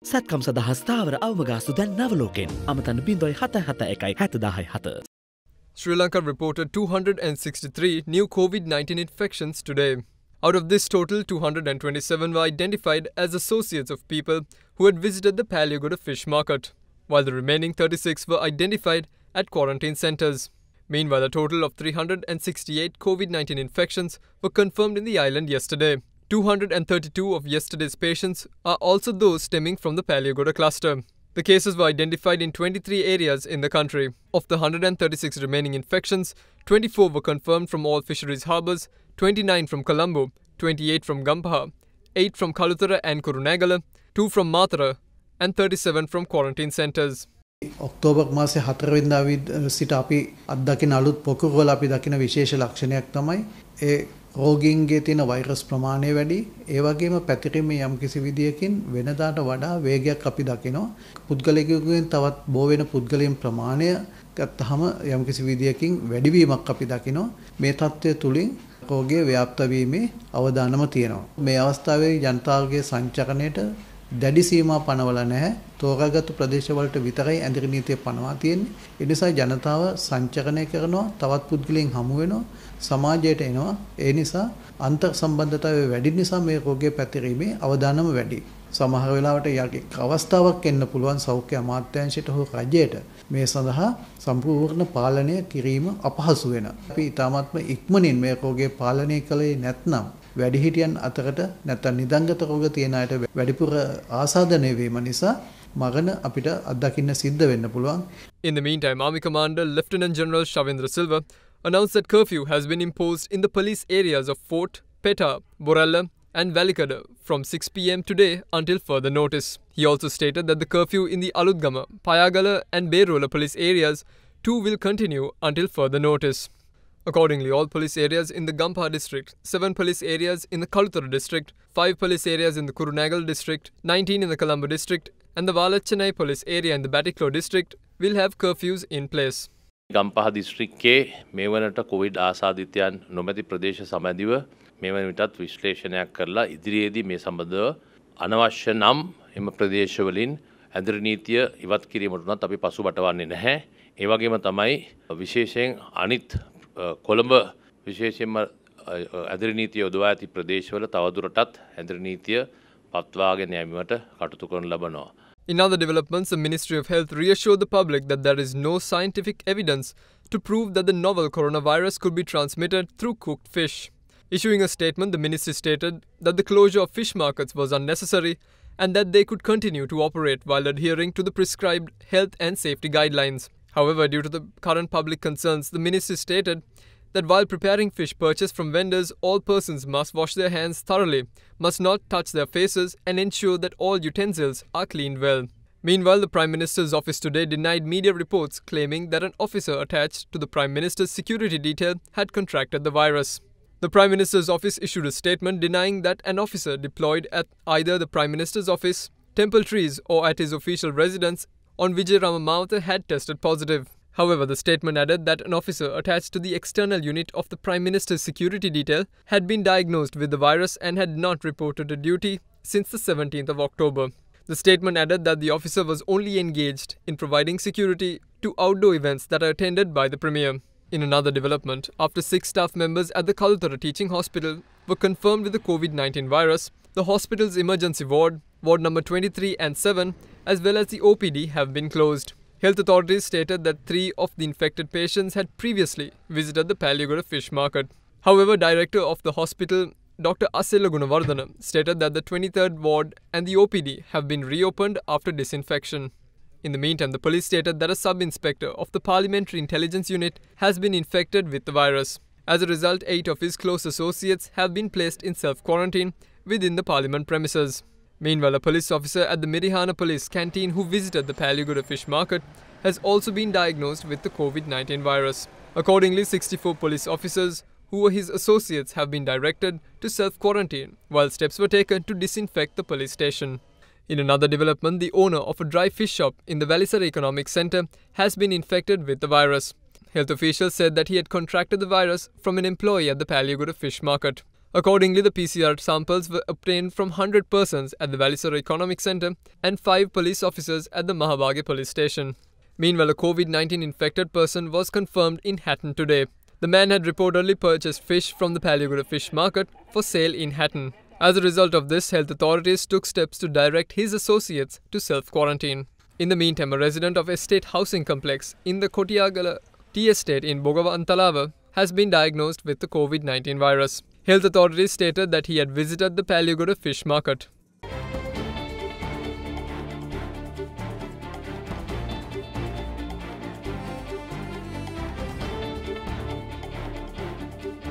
සැත්කම් සඳහා ස්ථාවර අවමගාස්තු දැන් නවලෝකෙන් අමතන්න 0.771 Sri Lanka reported 263 new COVID-19 infections today. Out of this total, 227 were identified as associates of people who had visited the Payagala fish market, while the remaining 36 were identified at quarantine centres. Meanwhile, a total of 368 COVID-19 infections were confirmed in the island yesterday. 232 of yesterday's patients are also those stemming from the Payagala cluster. The cases were identified in 23 areas in the country. Of the 136 remaining infections, 24 were confirmed from all fisheries harbours, 29 from Colombo, 28 from Gampaha, 8 from Kaluthara and Kurunegala, 2 from Matara, and 37 from quarantine centres. October මාසේ 4 වෙනිදා සිට අපි අත්දකින අලුත් පොකුරුවල අපි දකින විශේෂ ලක්ෂණයක් තමයි ඒ රෝගීන්ගේ තියෙන වෛරස් ප්‍රමාණය වැඩි ඒ වගේම පැතිරීමේ යම්කිසි විදියකින් වෙනදාට වඩා වේගයක් අපි දකිනවා පුද්ගලයෙකුගෙන් තවත් බෝ වෙන පුද්ගලයන් ප්‍රමාණය ගත්තහම යම්කිසි විදියකින් වැඩිවීමක් අපි දකිනවා මේ තත්ත්වය තුලින් රෝගයේ ව්‍යාප්ත වීමේ අවදානම තියෙනවා මේ අවස්ථාවේ ජනතාවගේ සංචරණයට දැඩි සීමා පනවලා නැහැ තෝරාගත් ප්‍රදේශවලට විතරයි ඇඳිරි නීතිය පනවා තියෙන්නේ ඒ නිසා ජනතාව සංචරණය කරනවා තවත් පුද්ගලයන් හමු වෙනවා සමාජයට එනවා ඒ නිසා අන්තර් සම්බන්ධතාවය වැඩි නිසා මේ රෝගයේ පැතිරීමේ අවදානම වැඩි සමහර වෙලාවට යකෙක් අවස්ථාවක් එන්න පුළුවන් සෞඛ්‍ය අමාත්‍යාංශයට හෝ රජයට මේ සඳහා සම්පූර්ණ පාලනය කිරීම අපහසු වෙනවා අපි ඊටාත්ම ඉක්මනින් මේ රෝගයේ පාලනය කළේ නැත්නම් වැඩිහිටියන් අතරට නැත්නම් නිදංගත රෝග තියෙන අයට වැඩිපුර ආසාදනය වීම නිසා මරණ අපිට අත්දකින්න සිද්ධ වෙන්න පුළුවන්. In the meantime, Army Commander Lieutenant General Shavindra Silva announced that curfew has been imposed in the police areas of Fort, Peta, Beruwala and Velikada from 6 p.m. today until further notice. He also stated that the curfew in the Aluthgama, Payagala and Beruwala police areas too will continue until further notice. Accordingly, all police areas in the Gampaha district, 7 police areas in the Kaluthara district, 5 police areas in the Kurunegala district, 19 in the Colombo district, and the Valachennai police area in the Batiklo district will have curfews in place. Gampaha දිස්ත්‍රික්කයේ මේ වනට Covid ආසාදිතයන් නොමැති ප්‍රදේශ සමැදිව මේ වන විටත් විශ්ලේෂණයක් කරලා ඉදිරියේදී මේ සම්බන්ධව අනවශ්‍ය නම් එම ප්‍රදේශවලින් ඇඳිරි නීතිය ඉවත් කිරීමට උනත් අපි පසුබටවන්නේ නැහැ. ඒ වගේම තමයි විශේෂයෙන් අනිත් කොළඹ විශේෂයෙන්ම ඇඳිරි නීතිය යොදවා ඇති ප්‍රදේශවල තවදුරටත් ඇඳිරි නීතිය පවත්වාගෙන යාමට කටයුතු කරන ලබනවා. In other developments, the Ministry of Health reassured the public that there is no scientific evidence to prove that the novel coronavirus could be transmitted through cooked fish. Issuing a statement, the ministry stated that the closure of fish markets was unnecessary and that they could continue to operate while adhering to the prescribed health and safety guidelines. However, due to the current public concerns, the ministry stated that while preparing fish purchased from vendors, all persons must wash their hands thoroughly, must not touch their faces, and ensure that all utensils are cleaned well. Meanwhile, the Prime Minister's office today denied media reports claiming that an officer attached to the Prime Minister's security detail had contracted the virus. The Prime Minister's office issued a statement denying that an officer deployed at either the Prime Minister's office, Temple Trees, or at his official residence on Vijay Ramamawatha had tested positive. However, the statement added that an officer attached to the external unit of the Prime Minister's security detail had been diagnosed with the virus and had not reported to duty since the 17th of October. The statement added that the officer was only engaged in providing security to outdoor events that are attended by the Premier. In another development, after 6 staff members at the Kaluthara Teaching Hospital were confirmed with the COVID-19 virus, the hospital's emergency ward, ward number 23 and 7, as well as the OPD have been closed. Health authorities stated that 3 of the infected patients had previously visited the Payagala fish market. However, Director of the hospital, Dr. Asela Gunawardana, stated that the 23rd ward and the OPD have been reopened after disinfection. In the meantime, the police stated that a sub-inspector of the Parliamentary Intelligence Unit has been infected with the virus. As a result, 8 of his close associates have been placed in self-quarantine within the Parliament premises. Meanwhile, a police officer at the Mirihana police canteen who visited the Payagala fish market has also been diagnosed with the COVID-19 virus. Accordingly, 64 police officers who were his associates have been directed to self-quarantine, while steps were taken to disinfect the police station. In another development, the owner of a dry fish shop in the Valisara Economic Centre has been infected with the virus. Health officials said that he had contracted the virus from an employee at the Payagala fish market. Accordingly, the PCR samples were obtained from 100 persons at the Valisora Economic Centre and 5 police officers at the Mahabaghe police station. Meanwhile, a COVID-19 infected person was confirmed in Hatton today. The man had reportedly purchased fish from the Payagala fish market for sale in Hatton. As a result of this, health authorities took steps to direct his associates to self-quarantine. In the meantime, a resident of Estate Housing Complex in the Payagala Tea Estate in Bogavantalawa has been diagnosed with the COVID-19 virus. Health authorities stated that he had visited the Payagala fish market.